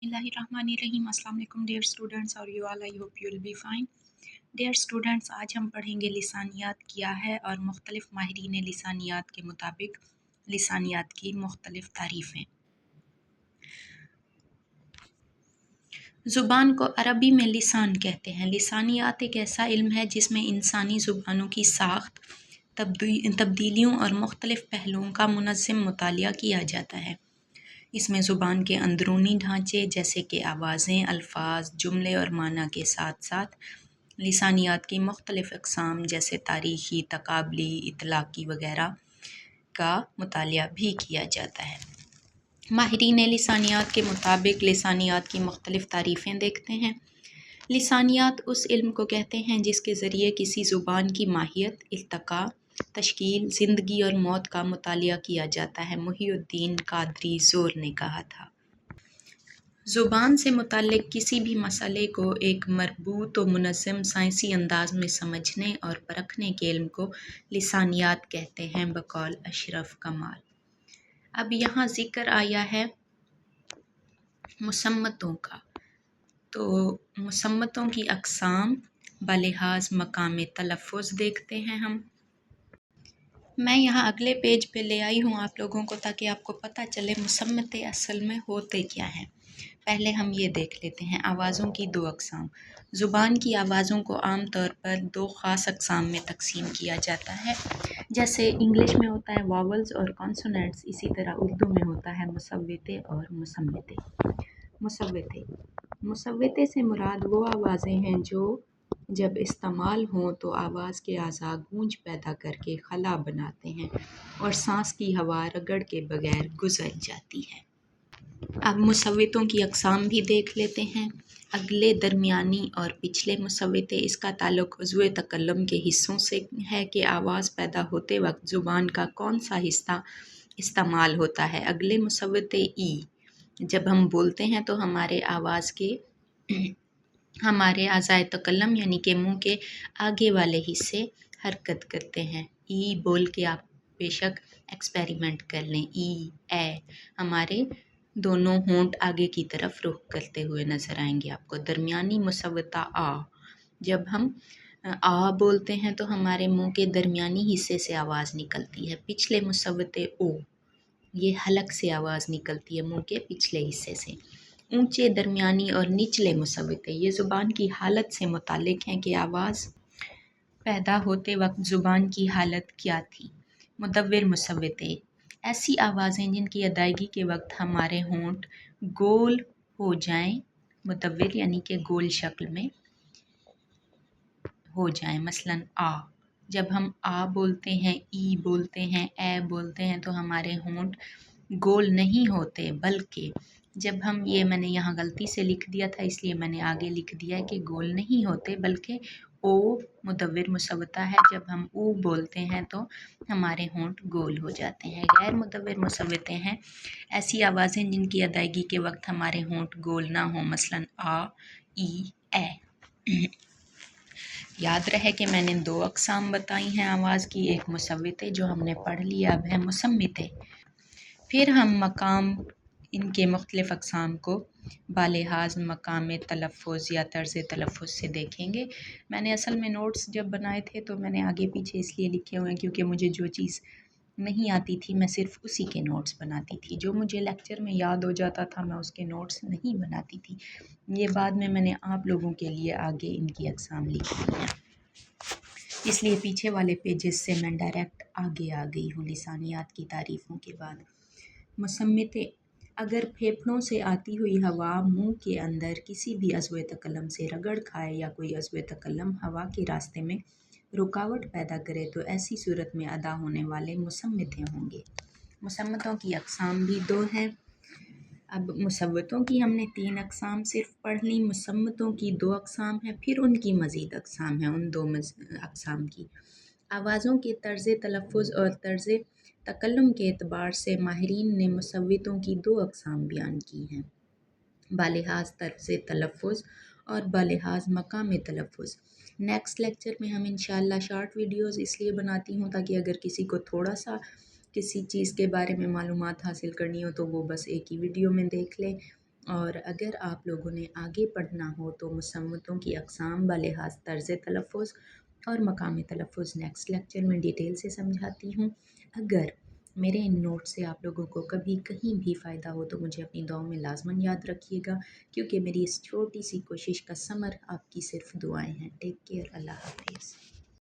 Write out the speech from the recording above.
बिस्मिल्लाहिर्रहमानिर्रहीम। अस्सलाम वालेकुम डियर स्टूडेंट्स और you all, I hope you will be fine. Dear students, आज हम पढ़ेंगे लिसानियात क्या है और मुख्तलिफ माहिरीन लिसानियात के मुताबिक लिसानियात की मुख्तलिफ तारीफ़ें। ज़ुबान को अरबी में लिसान कहते हैं। लिसानियात एक ऐसा इल्म है जिसमें इंसानी ज़ुबानों की साख्त, तब्दीलियों और मुख्तलिफ पहलुओं का मुनज़्ज़म मुतालिया किया जाता है। इसमें ज़ुबान के अंदरूनी ढांचे जैसे कि आवाज़ें, अल्फाज, जुमले और माना के साथ साथ लिसानियात की मुख्तलिफ अक़साम जैसे तारीख़ी, तक़ाबली, इतलाक़ी वग़ैरह का मुतालिया भी किया जाता है। माहिरीन लिसानियात के मुताबिक लिसानियात की मुख्तलिफ तारीफ़ें देखते हैं। लिसानियात उस इल्म को कहते हैं जिसके ज़रिए किसी ज़ुबान की माहियत, इल्तिक़ा, तश्कील, ज़िंदगी और मौत का मुतालिया किया जाता है। मुहिउद्दीन क़ादरी ज़ोर ने कहा था, ज़ुबान से मुताल्लिक़ किसी भी मसले को एक मरबूत व मुनज़्ज़म साइंसी अंदाज़ में समझने और परखने के इल्म को लिसानियात कहते हैं, बक़ौल अशरफ कमाल। अब यहाँ ज़िक्र आया है मुसम्मतों का, तो मुसम्मतों की अक़साम बलिहाज मकाम तलफ़्फ़ुज़ देखते हैं हम। मैं यहाँ अगले पेज पे ले आई हूँ आप लोगों को, ताकि आपको पता चले मुसम्मतें असल में होते क्या हैं। पहले हम ये देख लेते हैं आवाज़ों की दो अक़साम। ज़ुबान की आवाज़ों को आम तौर पर दो ख़ास अक़साम में तक़सीम किया जाता है। जैसे इंग्लिश में होता है वावल्स और कॉन्सोनेंट्स, इसी तरह उर्दू में होता है मुसव्विते और मुसम्मते। मुसव्विते से मुराद वो आवाज़ें हैं जो जब इस्तेमाल हों तो आवाज़ के आज़ा गूंज पैदा करके खला बनाते हैं और सांस की हवा रगड़ के बगैर गुजर जाती है। अब मुसव्वितों की अक़साम भी देख लेते हैं। अगले, दरमियानी और पिछले मुसव्विते। इसका ताल्लुक़ उज़्वे तकल्लुम के हिस्सों से है कि आवाज़ पैदा होते वक्त ज़ुबान का कौन सा हिस्सा इस्तेमाल होता है। अगले मुसव्विते ई। जब हम बोलते हैं तो हमारे आज़ाए तकल्लुम यानी कि मुँह के आगे वाले हिस्से हरकत करते हैं। ई बोल के आप बेशक एक्सपेरिमेंट कर लें। ई, ए, हमारे दोनों होंठ आगे की तरफ रुख करते हुए नज़र आएंगे आपको। दरमियानी मुसव्वता आ। जब हम आ बोलते हैं तो हमारे मुंह के दरमियानी हिस्से से आवाज़ निकलती है। पिछले मुसव्वते ओ। ये हलक से आवाज़ निकलती है मुंह के पिछले हिस्से से। ऊंचे, दरमियानी और निचले मुसव्वते ये ज़ुबान की हालत से मुताल्लिक़ हैं कि आवाज़ पैदा होते वक्त ज़ुबान की हालत क्या थी। मुदव्विर मुसव्वते ऐसी आवाज़ें जिनकी अदायगी के वक्त हमारे होंठ गोल हो जाएं। मुदव्विर यानी कि गोल शक्ल में हो जाएं। मसलन आ। जब हम आ बोलते हैं, ई बोलते हैं, ए बोलते हैं तो हमारे होंठ गोल नहीं होते, बल्कि जब हम मैंने यहाँ गलती से लिख दिया था इसलिए मैंने आगे लिख दिया है कि गोल नहीं होते बल्कि ओ मुदव्विर मुसव्वता है। जब हम ऊ बोलते हैं तो हमारे होंठ गोल हो जाते हैं। गैर मुदव्विर मुसव्वते हैं ऐसी आवाज़ें जिनकी अदायगी के वक्त हमारे होंठ गोल ना हो। मसलन आ, ई, ए। याद रहे कि मैंने दो अक़साम बताई हैं आवाज़ की, एक मुसव्विते जो हमने पढ़ लिया, अब है मुसम्मिते। फिर हम मकाम इनके मुख्तलिफ़ अक़साम को बालिहाज मकाम तलफ़्फ़ुज़ या तर्ज़ तलफ़्फ़ुज़ से देखेंगे। मैंने असल में नोट्स जब बनाए थे तो मैंने आगे पीछे इसलिए लिखे हुए हैं क्योंकि मुझे जो चीज़ नहीं आती थी मैं सिर्फ़ उसी के नोट्स बनाती थी। जो मुझे लेक्चर में याद हो जाता था मैं उसके नोट्स नहीं बनाती थी। ये बाद में मैंने आप लोगों के लिए आगे इनकी अक़साम लिखी हैं, इसलिए पीछे वाले पेजेस से मैं डायरेक्ट आगे आ गई हूँ लिसानियात की तारीफ़ों के बाद। मुसम्मिते अगर फेफड़ों से आती हुई हवा मुंह के अंदर किसी भी अज़्वे तकल्लुम से रगड़ खाए या कोई अज़्वे तकल्लुम हवा के रास्ते में रुकावट पैदा करे तो ऐसी सूरत में अदा होने वाले मुसम्मिते होंगे। मुसम्मतों की अक़साम भी दो हैं। अब मुसव्वतों की हमने तीन अक़साम सिर्फ पढ़ ली, मुसम्मतों की दो अक़साम हैं, फिर उनकी मज़ीद अक़साम हैं उन दो अक़साम की। आवाज़ों के तर्ज़ तलफ़्फ़ुज़ और तर्ज़ तकल्लुम के एतबार से माहिरीन ने मुसव्वितों की दो अक़साम बयान की हैं, बालिहाज तर्ज़ तलफ़्फ़ुज़ और बालिहाज मकाम तलफ़्फ़ुज़। नेक्स्ट लेक्चर में हम इंशाअल्लाह शॉर्ट वीडियोज़ इसलिए बनाती हूँ ताकि अगर किसी को थोड़ा सा किसी चीज़ के बारे में मालूमात हासिल करनी हो तो वो बस एक ही वीडियो में देख ले। اور اگر آپ لوگوں نے آگے پڑھنا ہو تو مصمتوں کی اقسام بلحاظ طرز تلفظ اور مقامی تلفظ نیکسٹ لیکچر میں ڈیٹیل سے سمجھاتی ہوں۔ اگر میرے ان نوٹ سے آپ لوگوں کو کبھی کہیں بھی فائدہ ہو تو مجھے اپنی دعاؤں میں لازماً یاد رکھیے گا، کیونکہ میری اس چھوٹی سی کوشش کا ثمر آپ کی صرف دعائیں ہیں۔ ٹیک کیئر، اللہ حافظ۔